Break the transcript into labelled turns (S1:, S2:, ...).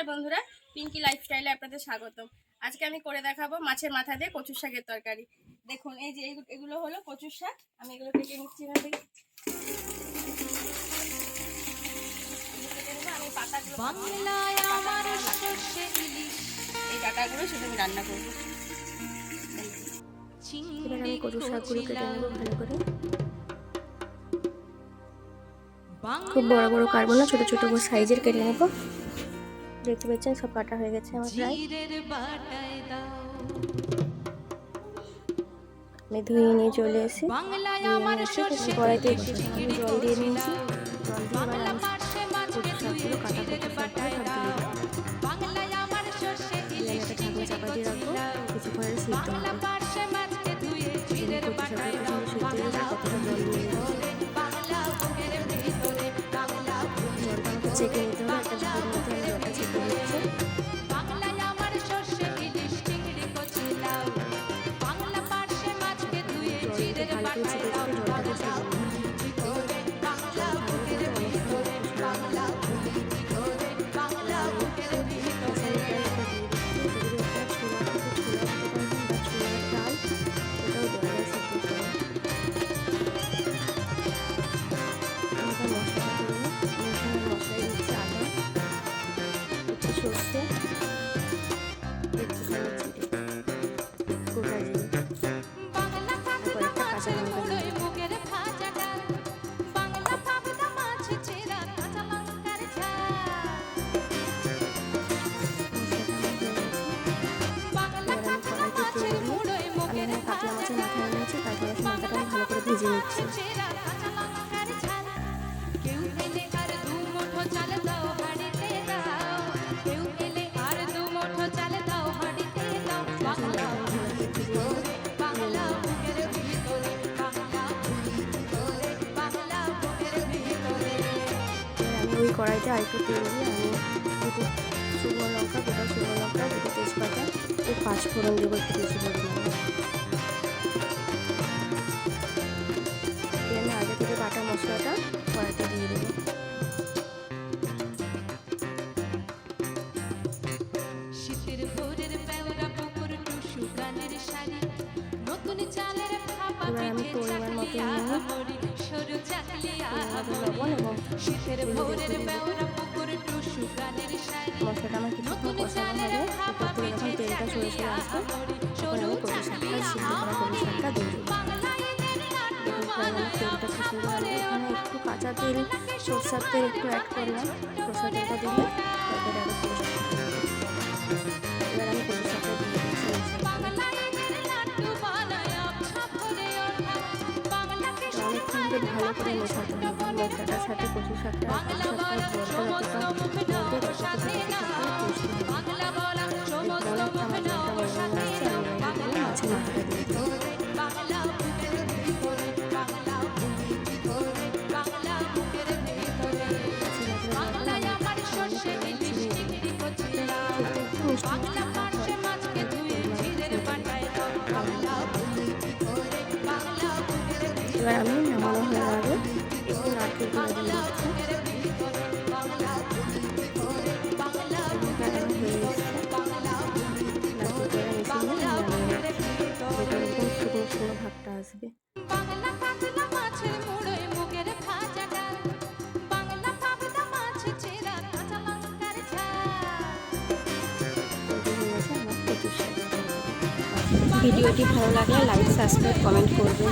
S1: নমস্কার বন্ধুরা, পিঙ্কি লাইফস্টাইলে আপনাদের স্বাগতম। আজকে আমি করে দেখাবো মাছের মাথা দিয়ে কচুর শাকের তরকারি। দেখুন, এই যে এগুলো হলো কচুর শাক। আমি এগুলো কেটে নিচ্ছি এখান থেকে। আমি এই ডাটাগুলো শুধু আমি রান্না করবো।
S2: এবার আমি কচুর শাকগুলো কেটে নেবো ভালো করে। খুব বড় বড় কাটবো না, ছোট ছোট সাইজের কেটে নেবো। দেখতে পাচ্ছেন সব কাটা হয়ে গেছে আমার প্রায়। আমি ধুয়ে নিয়ে চলে এসে কড়াইতে আমি জল দিয়ে নিয়েছি। জল দিয়ে এবার আমি কচুর শাকগুলো কাটা কচুর শাকগুলো সব দিয়ে দেবো। দিয়ে আমি একটা ঢাকনা চাপা দিয়ে রাখবো, কিছুক্ষণ সিদ্ধ হবে। কচুর শাকগুলো সিদ্ধ হয়ে গেছে, কতটা জল দিয়ে দেবো। জলটা আমাকে চেকে নিতে হবে, একটা ঝাড়ির মধ্যে আমি জলটা চেকে নিচ্ছি। ভেজে নিচ্ছি। ওই কড়াইতে আরেকটু তেল দিয়ে আমি দুটো শুকনো লঙ্কা, গোটা শুকনো লঙ্কা, দুটো তেজপাতা ও 5 ফোড়ন দেবো একটু বেশি পরিমাণে। আমি আগে থেকে বাটা মশলাটা কড়াইতে দিয়ে দেবো। এবার আমি পরিমাণ মতো লবণ এবং মশলাটা আমার কিছুক্ষণ কষানো হবে। উপর থেকে যখন তেলটা সরে সরে আসবে তখন আমি কচু শাকটা সিদ্ধ করা কচু শাকটা দিয়ে দেবো। তেলটা শেষে গেলে এখানে একটু কাঁচা তেল, সরষের তেল একটু অ্যাড করলাম। সরষের তেলটা দিলে তারপরে আরও কচু শাক। এবার আমি কচু শাকটা দিয়ে দিচ্ছি। অনেকক্ষণ ধরে ভালো করে মেশাতে হবে। মশলাটার সাথে কচু শাকটা এবার আমি নামানো হয়ে গেলে একটু নারকেল গুঁড়ো দিয়ে দিচ্ছি। শুকনো ভাবটা আসবে। ভিডিওটি ভালো লাগলে লাইক, সাবস্ক্রাইব, কমেন্ট করবেন।